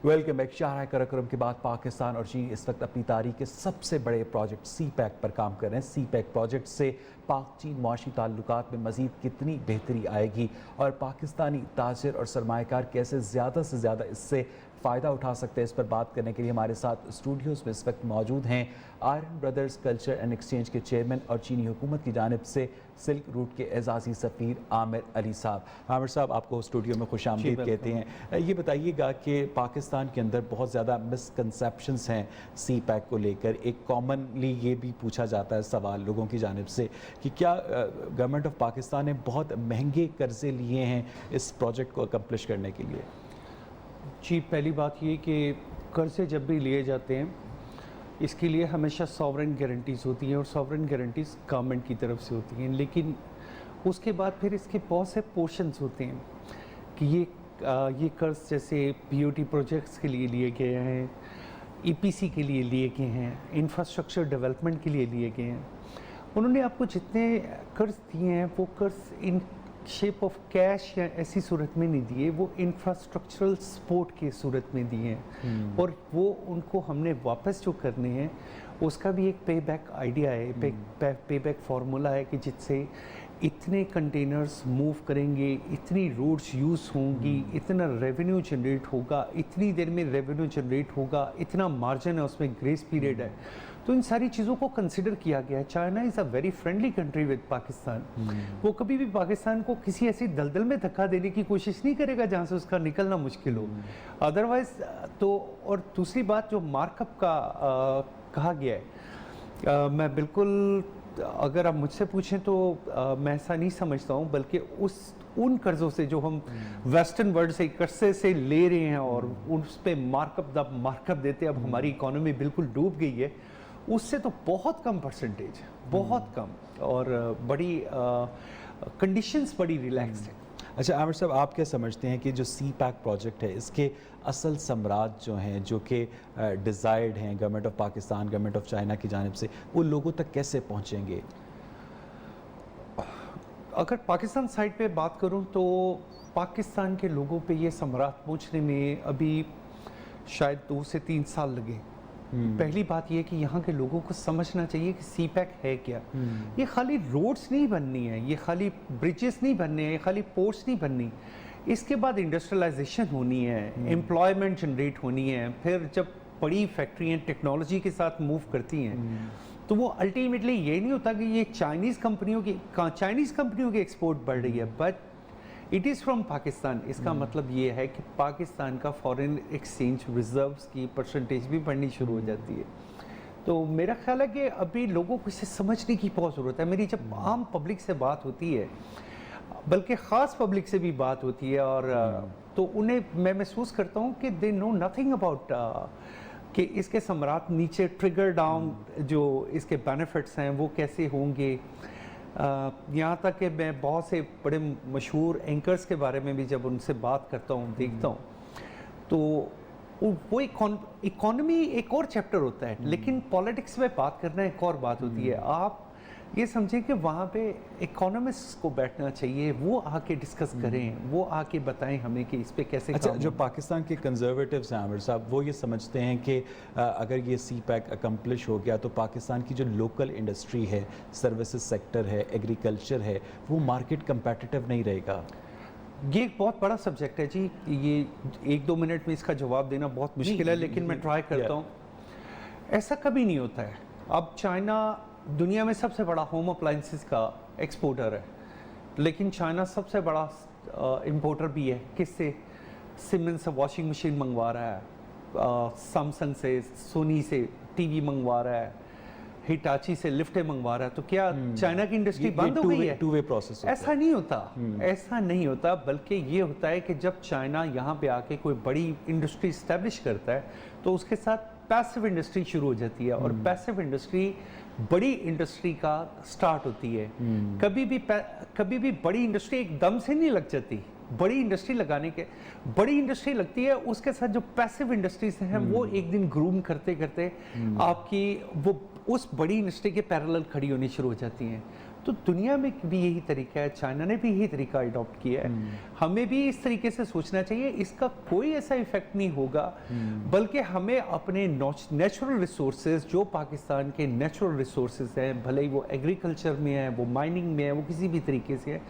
Welcome back. शाहराह Karakoram के बाद पाकिस्तान और चीन इस वक्त अपनी तारीख के सबसे बड़े प्रोजेक्ट सी पैक पर काम कर रहे हैं। सी पैक प्रोजेक्ट से पाक चीन मुआशी ताल्लुकात में मज़ीद कितनी बेहतरी आएगी और पाकिस्तानी ताजिर और सरमायाकार कैसे ज़्यादा से ज़्यादा इससे फ़ायदा उठा सकते हैं, इस पर बात करने के लिए हमारे साथ स्टूडियोज़ में इस वक्त मौजूद हैं iron brothers culture and exchange के चेयरमैन और चीनी हुकूमत की जानिब से सिल्क रूट के एजाज़ी सफ़ीर आमिर अली साहब। आमिर साहब, आपको स्टूडियो में खुशामदीद कहते हैं। ये बताइएगा कि पाकिस्तान के अंदर बहुत ज़्यादा मिसकंसेप्शंस हैं सी पैक को लेकर। एक कॉमनली ये भी पूछा जाता है सवाल लोगों की जानिब से कि क्या गवर्नमेंट ऑफ पाकिस्तान ने बहुत महंगे कर्जे लिए हैं इस प्रोजेक्ट को अकम्प्लिश करने के लिए? जी, पहली बात ये कि कर्ज़े जब भी लिए जाते हैं इसके लिए हमेशा सॉवरेन गारंटीज़ होती हैं और सॉवरेन गारंटीज़ गवर्नमेंट की तरफ से होती हैं, लेकिन उसके बाद फिर इसके बहुत से पोर्शंस होते हैं कि ये कर्ज़ जैसे बीओटी प्रोजेक्ट्स के लिए लिए गए हैं, ईपीसी के लिए लिए गए हैं, इंफ्रास्ट्रक्चर डेवलपमेंट के लिए लिए गए हैं। उन्होंने आपको जितने कर्ज़ दिए हैं वो कर्ज़ इन शेप ऑफ कैश या ऐसी सूरत में नहीं दिए, वो इंफ्रास्ट्रक्चरल सपोर्ट की सूरत में दिए हैं और वो उनको हमने वापस जो करने हैं उसका भी एक पे बैक आइडिया है, पे बैक फार्मूला है कि जिससे इतने कंटेनर्स मूव करेंगे, इतनी रोड्स यूज़ होंगी, इतना रेवेन्यू जनरेट होगा, इतनी देर में रेवेन्यू जनरेट होगा, इतना मार्जिन है, उसमें ग्रेस पीरियड है। तो इन सारी चीज़ों को कंसिडर किया गया है। China is a very friendly country with Pakistan. वो कभी भी पाकिस्तान को किसी ऐसी दलदल में धक्का देने की कोशिश नहीं करेगा जहाँ से उसका निकलना मुश्किल हो। अदरवाइज तो, और दूसरी बात जो मार्कअप का कहा गया है, मैं बिल्कुल, अगर आप मुझसे पूछें तो मैं ऐसा नहीं समझता हूँ, बल्कि उन कर्ज़ों से जो हम वेस्टर्न वर्ल्ड से कर्जे से ले रहे हैं और उस पर मार्कअप देते, अब हमारी इकोनॉमी बिल्कुल डूब गई है, उससे तो बहुत कम परसेंटेज, बहुत कम, और बड़ी कंडीशंस बड़ी रिलैक्स्ड है। अच्छा आमिर साहब, आप क्या समझते हैं कि जो सी पैक प्रोजेक्ट है इसके असल सम्राट जो हैं, जो कि डिज़ायर्ड हैं government of Pakistan, government of China की जानिब से, वो लोगों तक कैसे पहुंचेंगे? अगर पाकिस्तान साइड पे बात करूं तो पाकिस्तान के लोगों पे ये सम्राट पहुंचने में अभी शायद 2 से 3 साल लगे। पहली बात यह कि यहाँ के लोगों को समझना चाहिए कि सी पैक है क्या। ये खाली रोड्स नहीं बननी है, ये खाली ब्रिजेस नहीं बनने हैं, ये खाली पोर्ट्स नहीं बननी, इसके बाद इंडस्ट्रियलाइजेशन होनी है, एम्प्लॉयमेंट जनरेट होनी है। फिर जब बड़ी फैक्ट्रियाँ टेक्नोलॉजी के साथ मूव करती हैं तो वो अल्टीमेटली ये नहीं होता कि ये चाइनीज़ कंपनियों की एक्सपोर्ट बढ़ रही है, but it is from Pakistan. इसका मतलब ये है कि पाकिस्तान का फॉरेन एक्सचेंज रिजर्व्स की परसेंटेज भी बढ़नी शुरू हो जाती है। तो मेरा ख्याल है कि अभी लोगों को इसे समझने की बहुत ज़रूरत है। मेरी जब आम पब्लिक से बात होती है, बल्कि ख़ास पब्लिक से भी बात होती है, और तो उन्हें मैं महसूस करता हूँ कि दे नो नथिंग अबाउट कि इसके सम्राट नीचे ट्रिगर डाउन जो इसके बेनिफिट्स हैं वो कैसे होंगे। यहाँ तक कि मैं बहुत से बड़े मशहूर एंकर्स के बारे में भी जब उनसे बात करता हूँ, देखता हूँ, तो वो इकोनॉमी एक और चैप्टर होता है, लेकिन पॉलिटिक्स में बात करना एक और बात होती है। आप ये समझें कि वहाँ पे इकोनॉमिस्ट्स को बैठना चाहिए, वो आके डिस्कस करें, वो आके बताएं हमें कि इस पे कैसे। अच्छा, जो पाकिस्तान के कंजर्वेटिव्स हैं आमिर साहब, वो ये समझते हैं कि अगर ये सी पैक अकम्प्लिश हो गया तो पाकिस्तान की जो लोकल इंडस्ट्री है, सर्विसेज सेक्टर है, एग्रीकल्चर है, वो मार्केट कम्पेटिटिव नहीं रहेगा। ये एक बहुत बड़ा सब्जेक्ट है जी, ये 1-2 मिनट में इसका जवाब देना बहुत मुश्किल है, लेकिन मैं ट्राई करता हूँ। ऐसा कभी नहीं होता है। अब चाइना दुनिया में सबसे बड़ा होम अप्लायंसेस का एक्सपोर्टर है, लेकिन चाइना सबसे बड़ा इंपोर्टर भी है। किससे? सिमेंस से वॉशिंग मशीन मंगवा रहा है, सैमसंग से, सोनी से टीवी मंगवा रहा है, हिटाची से लिफ्टें मंगवा रहा है। तो क्या चाइना की इंडस्ट्री बंद हो गई है? Two way process. ऐसा नहीं होता, ऐसा नहीं होता, बल्कि ये होता है कि जब चाइना यहाँ पे आके कोई बड़ी इंडस्ट्री इस्टेब्लिश करता है तो उसके साथ पैसिव इंडस्ट्री शुरू हो जाती है, और पैसिव इंडस्ट्री बड़ी इंडस्ट्री का स्टार्ट होती है। कभी भी बड़ी इंडस्ट्री एकदम से नहीं लग जाती। बड़ी इंडस्ट्री लगती है, उसके साथ जो पैसिव इंडस्ट्रीज हैं वो एक दिन ग्रूम करते करते आपकी वो उस बड़ी इंडस्ट्री के पैरेलल खड़ी होनी शुरू हो जाती हैं। तो दुनिया में भी यही तरीका है, चाइना ने भी यही तरीका अडॉप्ट किया है। हमें भी इस तरीके से सोचना चाहिए, इसका कोई ऐसा इफेक्ट नहीं होगा, बल्कि हमें अपने नेचुरल रिसोर्सेज, जो पाकिस्तान के नेचुरल रिसोर्सेज हैं, भले ही वो एग्रीकल्चर में है, वो माइनिंग में है, वो किसी भी तरीके से है,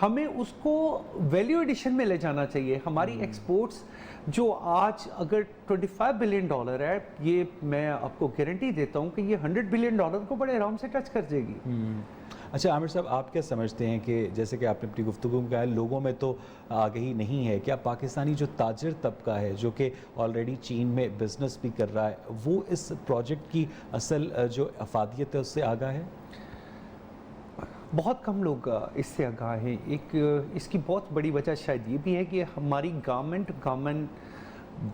हमें उसको वैल्यू एडिशन में ले जाना चाहिए। हमारी एक्सपोर्ट्स जो आज अगर $25 बिलियन है, ये मैं आपको गारंटी देता हूँ कि ये $100 बिलियन को बड़े आराम से टच कर जाएगी। अच्छा आमिर साहब, आप क्या समझते हैं कि जैसे कि आपने अपनी गुफ्तगू में कहा, लोगों में तो आगही नहीं है, क्या पाकिस्तानी जो ताजिर तबका है जो कि ऑलरेडी चीन में बिजनेस भी कर रहा है, वो इस प्रोजेक्ट की असल जो अफादियत है उससे आगाह है? बहुत कम लोग इससे आगाह हैं। एक इसकी बहुत बड़ी वजह शायद ये भी है कि हमारी गवर्नमेंट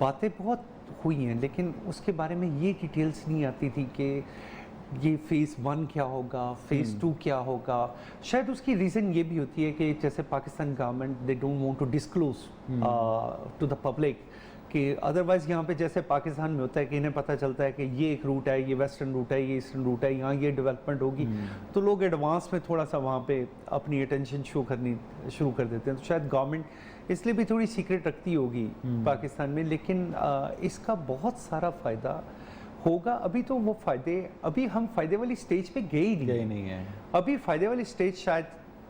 बातें बहुत हुई हैं, लेकिन उसके बारे में ये डिटेल्स नहीं आती थी कि ये फ़ेज़ 1 क्या होगा, फ़ेज़ 2 क्या होगा। शायद उसकी रीज़न ये भी होती है कि जैसे Pakistan government they don't want to disclose to the public, कि अदरवाइज़ यहाँ पे जैसे पाकिस्तान में होता है कि इन्हें पता चलता है कि ये एक रूट है, ये वेस्टर्न रूट है, ये ईस्टर्न रूट है, यहाँ ये डेवलपमेंट होगी, तो लोग एडवांस में थोड़ा सा वहाँ पे अपनी अटेंशन शो करनी शुरू कर देते हैं। तो शायद गवर्नमेंट इसलिए भी थोड़ी सीक्रेट रखती होगी पाकिस्तान में, लेकिन इसका बहुत सारा फ़ायदा होगा। अभी तो वो फ़ायदे, अभी हम फ़ायदे वाली स्टेज पे गए ही नहीं है। अभी फ़ायदे वाली स्टेज शायद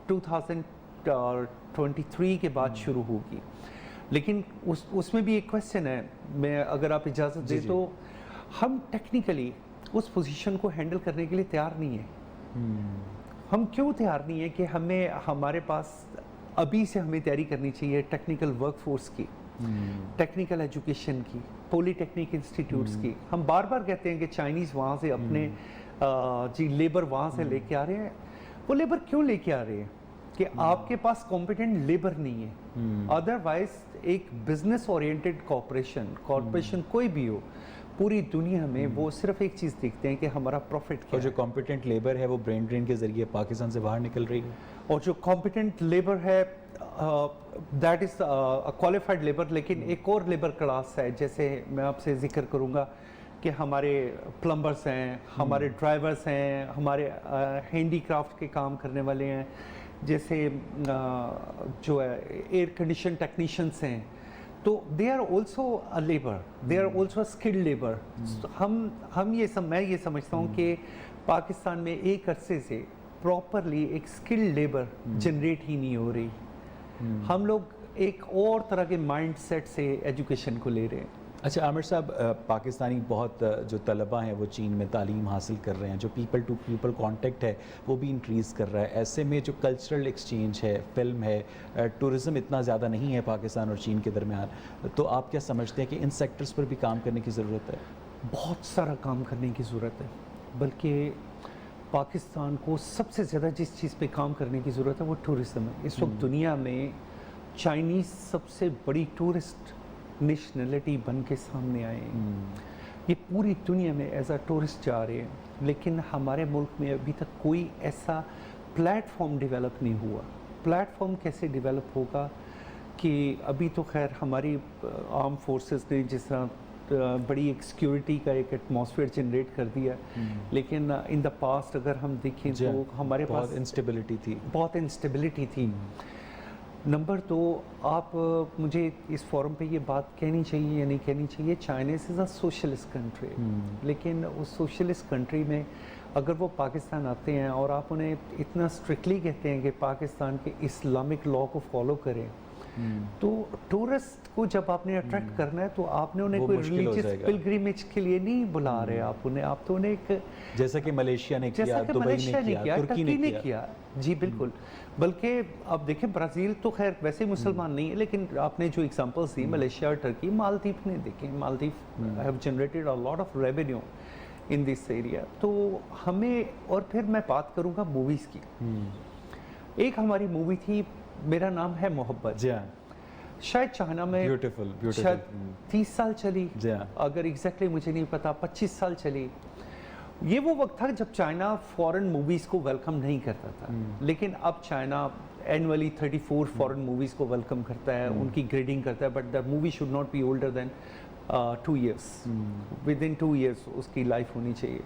2023 के बाद शुरू होगी, लेकिन उसमें भी एक क्वेश्चन है, मैं अगर आप इजाज़त दें तो हम टेक्निकली उस पोजीशन को हैंडल करने के लिए तैयार नहीं है। हम क्यों तैयार नहीं है कि हमारे पास अभी से हमें तैयारी करनी चाहिए टेक्निकल वर्कफोर्स की, टेक्निकल एजुकेशन की, पॉलीटेक्निक इंस्टीट्यूट्स की। हम बार बार कहते हैं कि चाइनीज़ वहाँ से अपने लेबर वहाँ से लेके आ रहे हैं। वो लेबर क्यों लेके आ रहे हैं? कि आपके पास कॉम्पिटेंट लेबर नहीं है। अदरवाइज एक बिजनेस ओरिएंटेड कॉर्पोरेशन कोई भी हो पूरी दुनिया में, वो सिर्फ एक चीज़ देखते हैं कि हमारा प्रॉफिट क्या है। और जो कॉम्पिटेंट लेबर है वो ब्रेन ड्रेन के ज़रिए पाकिस्तान से बाहर निकल रही है, और जो कॉम्पिटेंट लेबर है दैट इज़ क्वालिफाइड लेबर। लेकिन एक और लेबर क्लास है, जैसे मैं आपसे जिक्र करूँगा कि हमारे प्लम्बर्स हैं, हमारे ड्राइवर्स हैं, हमारे हैंडीक्राफ्ट के काम करने वाले हैं, जैसे जो है एयर कंडीशन टेक्नीशियंस हैं, तो they are also a labour, they are also skilled labour. मैं ये समझता हूँ कि पाकिस्तान में एक अरसे से प्रॉपरली एक स्किल्ड लेबर जनरेट ही नहीं हो रही। हम लोग एक और तरह के माइंडसेट से एजुकेशन को ले रहे हैं। अच्छा आमिर साहब, पाकिस्तानी बहुत जो तलबा हैं वो चीन में तालीम हासिल कर रहे हैं, जो पीपल टू पीपल कांटेक्ट है वो भी इंक्रीज़ कर रहा है। ऐसे में जो कल्चरल एक्सचेंज है, फिल्म है, टूरिज़म इतना ज़्यादा नहीं है पाकिस्तान और चीन के दरमियान, तो आप क्या समझते हैं कि इन सेक्टर्स पर भी काम करने की ज़रूरत है? बहुत सारा काम करने की ज़रूरत है, बल्कि पाकिस्तान को सबसे ज़्यादा जिस चीज़ पे काम करने की ज़रूरत है वो टूरिज़म है। इस वक्त दुनिया में चाइनीज़ सबसे बड़ी टूरिस्ट नेशनलिटी बन के सामने आए हैं। ये पूरी दुनिया में एज अ टूरिस्ट जा रहे हैं, लेकिन हमारे मुल्क में अभी तक कोई ऐसा प्लेटफॉर्म डेवलप नहीं हुआ। प्लेटफॉर्म कैसे डेवलप होगा कि अभी तो खैर हमारी आर्म फोर्सेस ने जिस तरह बड़ी एक सिक्योरिटी का एक एटमॉस्फेयर जनरेट कर दिया, लेकिन इन द पास्ट अगर हम देखें तो हमारे पास बहुत इंस्टेबिलिटी थी। नंबर 2, आप मुझे इस फोरम पे ये बात कहनी चाहिए या नहीं कहनी चाहिए, China is a socialist country, लेकिन उस सोशलिस्ट कंट्री में अगर वो पाकिस्तान आते हैं और आप उन्हें इतना स्ट्रिक्टली कहते हैं कि पाकिस्तान के इस्लामिक लॉ को फॉलो करें, तो टूरिस्ट को जब आपने अट्रैक्ट करना है तो आपने उन्हें कोई रिलीजियस पिलग्रिमेज के लिए नहीं बुला रहे आप तो उन्हें एक, जैसा कि मलेशिया ने किया, दुबई ने किया, तुर्की ने किया। जी बिल्कुल। बल्कि आप देखें ब्राज़ील तो खैर वैसे मुसलमान नहीं है, लेकिन आपने जो एग्जांपल्स दी मलेशिया और टर्की, मालदीव ने देखें, Maldives have generated a lot of revenue in this area. तो हमें, और फिर मैं बात करूँगा मूवीज़ की। एक हमारी मूवी थी, मेरा नाम है मोहब्बत, शायद चाइना में ब्यूटीफुल शायद 30 साल चली, अगर एग्जैक्टली मुझे नहीं पता, 25 साल चली। ये वो वक्त था जब चाइना फॉरेन मूवीज़ को वेलकम नहीं करता था, लेकिन अब चाइना एनुअली 34 फॉरेन मूवीज़ को वेलकम करता है, उनकी ग्रेडिंग करता है, but the movie should not be older than 2 years, with in 2 years उसकी लाइफ होनी चाहिए।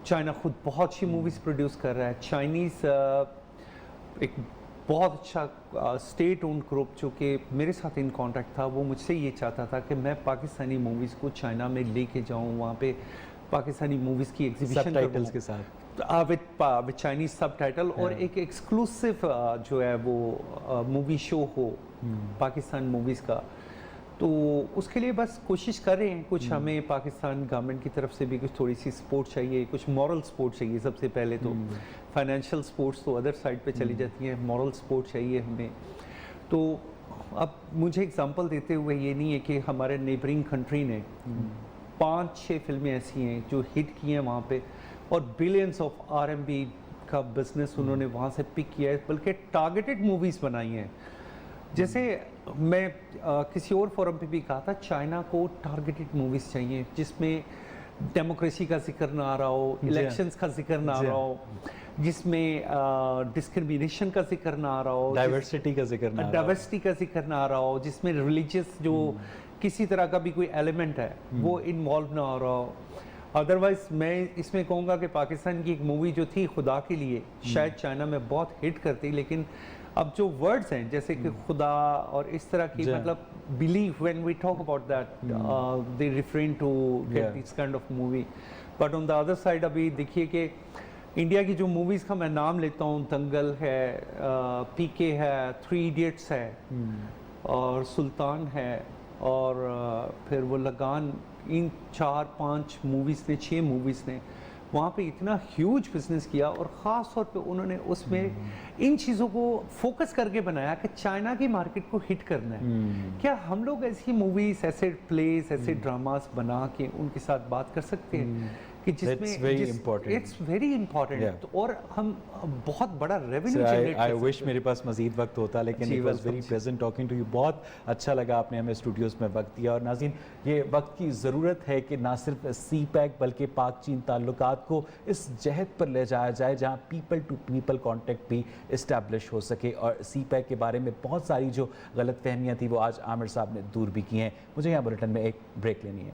चाइना खुद बहुत सी मूवीज़ प्रोड्यूस कर रहा है। चाइनीज़ एक बहुत अच्छा स्टेट ओन्ड ग्रुप जो कि मेरे साथ इन कांटेक्ट था, वो मुझसे ये चाहता था कि मैं पाकिस्तानी मूवीज़ को चाइना में लेके जाऊँ, वहाँ पे पाकिस्तानी मूवीज़ की एग्जीबिशन सबटाइटल्स के साथ विद चाइनीज़ सबटाइटल और एक एक्सक्लूसिव जो है वो मूवी शो हो पाकिस्तान मूवीज़ का। तो उसके लिए बस कोशिश कर रहे हैं। कुछ हमें पाकिस्तान गवर्नमेंट की तरफ से भी कुछ थोड़ी सी सपोर्ट चाहिए, कुछ मॉरल सपोर्ट चाहिए सबसे पहले तो। फाइनेंशियल सपोर्ट्स तो अदर साइड पे चली जाती हैं, मॉरल सपोर्ट चाहिए हमें। तो अब मुझे एग्जांपल देते हुए ये नहीं है कि हमारे नेबरिंग कंट्री ने 5-6 फिल्में ऐसी हैं जो हिट की हैं वहाँ पे और बिलियंस ऑफ RMB का बिजनेस उन्होंने वहाँ से पिक किया है, बल्कि टारगेटेड मूवीज़ बनाई हैं। जैसे मैं किसी और फोरम पे भी कहा था, चाइना को टारगेटेड मूवीज़ चाहिए जिसमें डेमोक्रेसी का जिक्र ना आ रहा हो, इलेक्शंस का जिक्र ना आ रहा हो, जिसमें डिस्क्रिमिनेशन का जिक्र ना आ रहा हो, डाइवर्सिटी का जिक्र ना आ रहा हो, जिसमें रिलीजियस जो किसी तरह का भी कोई एलिमेंट है वो इन्वॉल्व ना हो रहा हो। अदरवाइज मैं इसमें कहूँगा कि पाकिस्तान की एक मूवी जो थी खुदा के लिए शायद चाइना में बहुत हिट करती, लेकिन अब जो वर्ड्स हैं जैसे कि खुदा और इस तरह की मतलब believe when we talk about that they refrain to get this kind of movie. But on the other side अभी देखिए कि इंडिया की जो मूवीज़ का मैं नाम लेता हूँ, दंगल है, PK है, 3 इडियट्स है और सुल्तान है और फिर वो लगान, इन 4-5 मूवीज़ ने 6 मूवीज़ ने वहाँ पे इतना ह्यूज बिजनेस किया और ख़ास तौर पे उन्होंने उसमें इन चीज़ों को फोकस करके बनाया कि चाइना की मार्केट को हिट करना है। क्या हम लोग ऐसी मूवीज़, ऐसे प्लेस, ऐसे ड्रामास बना के उनके साथ बात कर सकते हैं कि जिसमें इट्स वेरी इंपॉर्टेंट और हम बहुत बड़ा रेवेन्यू जनरेट आई विश मेरे पास मजीद वक्त होता, लेकिन it was very pleasant talking to you. बहुत अच्छा लगा आपने हमें स्टूडियोज़ में वक्त दिया। और नाज़रीन, ये वक्त की ज़रूरत है कि ना सिर्फ CPEC बल्कि पाक चीन ताल्लुकात को इस जहद पर ले जाया जाए जहाँ पीपल टू पीपल कॉन्टेक्ट भी इस्टेब्लिश हो सके। और CPEC के बारे में बहुत सारी जो गलत फहमियाँ थी वो आज आमिर साहब ने दूर भी की हैं। मुझे यहाँ बुलेटिन में एक ब्रेक लेनी है।